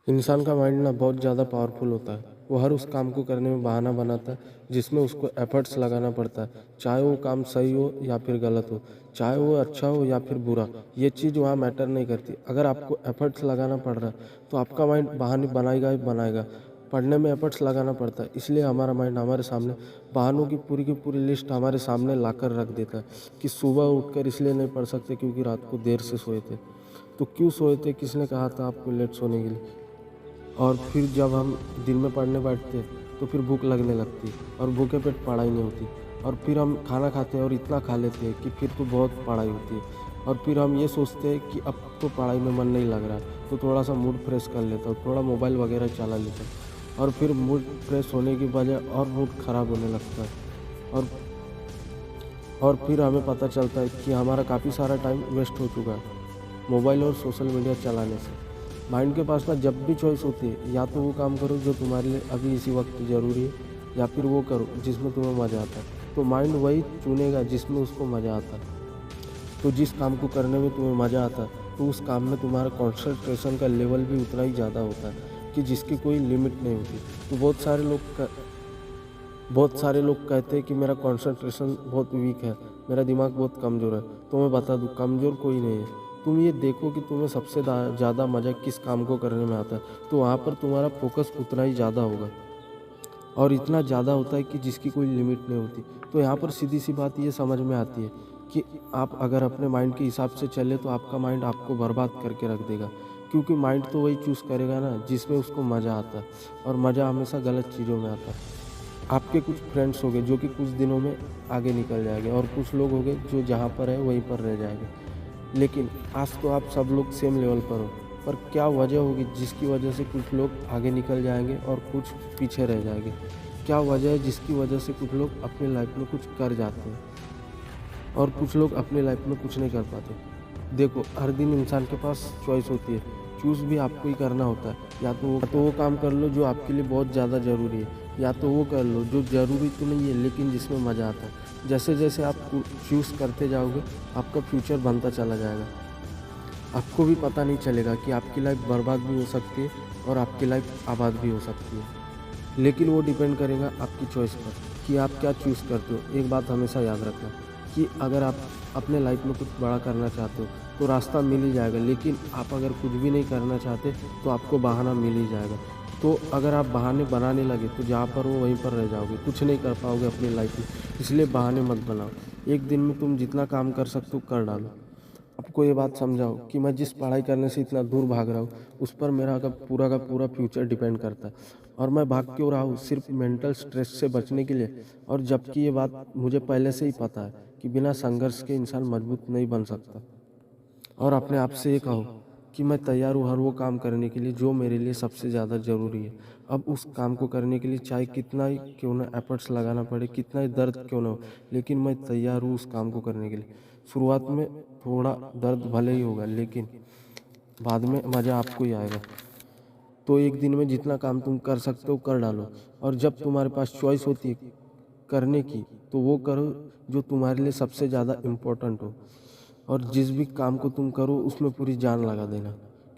इंसान का माइंड ना बहुत ज़्यादा पावरफुल होता है। वो हर उस काम को करने में बहाना बनाता है जिसमें उसको एफर्ट्स लगाना पड़ता है, चाहे वो काम सही हो या फिर गलत हो, चाहे वो अच्छा हो या फिर बुरा। ये चीज़ वहाँ मैटर नहीं करती। अगर आपको एफर्ट्स लगाना पड़ रहा है तो आपका माइंड बहाने बनाएगा ही बनाएगा। पढ़ने में एफर्ट्स लगाना पड़ता है, इसलिए हमारा माइंड हमारे सामने बहानों की पूरी लिस्ट हमारे सामने लाकर रख देता है कि सुबह उठकर इसलिए नहीं पढ़ सकते क्योंकि रात को देर से सोए थे। तो क्यों सोए थे, किसने कहा था आपको लेट सोने के लिए? और फिर जब हम दिन में पढ़ने बैठते तो फिर भूख लगने लगती और भूखे पेट पढ़ाई नहीं होती। और फिर हम खाना खाते हैं और इतना खा लेते हैं कि फिर तो बहुत पढ़ाई होती है। और फिर हम ये सोचते हैं कि अब तो पढ़ाई में मन नहीं लग रहा है, तो थोड़ा सा मूड फ्रेश कर लेता हूँ, थोड़ा मोबाइल वगैरह चला लेता हूँ। और फिर मूड फ्रेश होने की वजह और मूड ख़राब होने लगता है। और और फिर हमें पता चलता है कि हमारा काफ़ी सारा टाइम वेस्ट हो चुका है मोबाइल और सोशल मीडिया चलाने से। माइंड के पास ना जब भी चॉइस होती है, या तो वो काम करो जो तुम्हारे लिए अभी इसी वक्त ज़रूरी है, या फिर वो करो जिसमें तुम्हें मज़ा आता है। तो माइंड वही चुनेगा जिसमें उसको मज़ा आता है। तो जिस काम को करने में तुम्हें मज़ा आता है तो उस काम में तुम्हारा कॉन्सेंट्रेशन का लेवल भी उतना ही ज़्यादा होता है कि जिसकी कोई लिमिट नहीं होती। तो बहुत सारे लोग कहते हैं कि मेरा कंसंट्रेशन बहुत वीक है, मेरा दिमाग बहुत कमज़ोर है। तो मैं बता दूं, कमज़ोर कोई नहीं है। तुम ये देखो कि तुम्हें सबसे ज़्यादा मज़ा किस काम को करने में आता है, तो वहाँ पर तुम्हारा फोकस उतना ही ज़्यादा होगा और इतना ज़्यादा होता है कि जिसकी कोई लिमिट नहीं होती। तो यहाँ पर सीधी सी बात ये समझ में आती है कि आप अगर अपने माइंड के हिसाब से चले तो आपका माइंड आपको बर्बाद करके रख देगा, क्योंकि माइंड तो वही चूज़ करेगा ना जिसमें उसको मज़ा आता है, और मज़ा हमेशा गलत चीज़ों में आता है। आपके कुछ फ्रेंड्स होंगे जो कि कुछ दिनों में आगे निकल जाएंगे, और कुछ लोग होंगे जो जहाँ पर है वहीं पर रह जाएंगे। लेकिन आज तो आप सब लोग सेम लेवल पर हो, पर क्या वजह होगी जिसकी वजह से कुछ लोग आगे निकल जाएंगे और कुछ पीछे रह जाएंगे? क्या वजह है जिसकी वजह से कुछ लोग अपनी लाइफ में कुछ कर जाते हैं और कुछ लोग अपनी लाइफ में कुछ नहीं कर पाते? देखो, हर दिन इंसान के पास चॉइस होती है, चूज़ भी आपको ही करना होता है। या तो वो काम कर लो जो आपके लिए बहुत ज़्यादा ज़रूरी है, या तो वो कर लो जो ज़रूरी तो नहीं है लेकिन जिसमें मज़ा आता है। जैसे जैसे आप चूज़ करते जाओगे, आपका फ्यूचर बनता चला जाएगा। आपको भी पता नहीं चलेगा कि आपकी लाइफ बर्बाद भी हो सकती है और आपकी लाइफ आबाद भी हो सकती है। लेकिन वो डिपेंड करेगा आपकी चॉइस पर कि आप क्या चूज़ करते हो। एक बात हमेशा याद रखना कि अगर आप अपने लाइफ में कुछ बड़ा करना चाहते हो तो रास्ता मिल ही जाएगा, लेकिन आप अगर कुछ भी नहीं करना चाहते तो आपको बहाना मिल ही जाएगा। तो अगर आप बहाने बनाने लगे तो जहाँ पर हो वहीं पर रह जाओगे, कुछ नहीं कर पाओगे अपनी लाइफ में। इसलिए बहाने मत बनाओ। एक दिन में तुम जितना काम कर सकते हो कर डालो। आपको ये बात समझाओ कि मैं जिस पढ़ाई करने से इतना दूर भाग रहा हूँ उस पर मेरा का पूरा फ्यूचर डिपेंड करता है, और मैं भाग क्यों रहा हूँ सिर्फ मेंटल स्ट्रेस से बचने के लिए। और जबकि ये बात मुझे पहले से ही पता है कि बिना संघर्ष के इंसान मजबूत नहीं बन सकता। और अपने आप से ये कहो कि मैं तैयार हूँ हर वो काम करने के लिए जो मेरे लिए सबसे ज़्यादा ज़रूरी है। अब उस काम को करने के लिए चाहे कितना ही क्यों ना एफर्ट्स लगाना पड़े, कितना ही दर्द क्यों ना हो, लेकिन मैं तैयार हूँ उस काम को करने के लिए। शुरुआत में थोड़ा दर्द भले ही होगा, लेकिन बाद में मज़ा आपको ही आएगा। तो एक दिन में जितना काम तुम कर सकते हो कर डालो, और जब तुम्हारे पास चॉइस होती है करने की तो वो करो जो तुम्हारे लिए सबसे ज़्यादा इम्पोर्टेंट हो, और जिस भी काम को तुम करो उसमें पूरी जान लगा देना।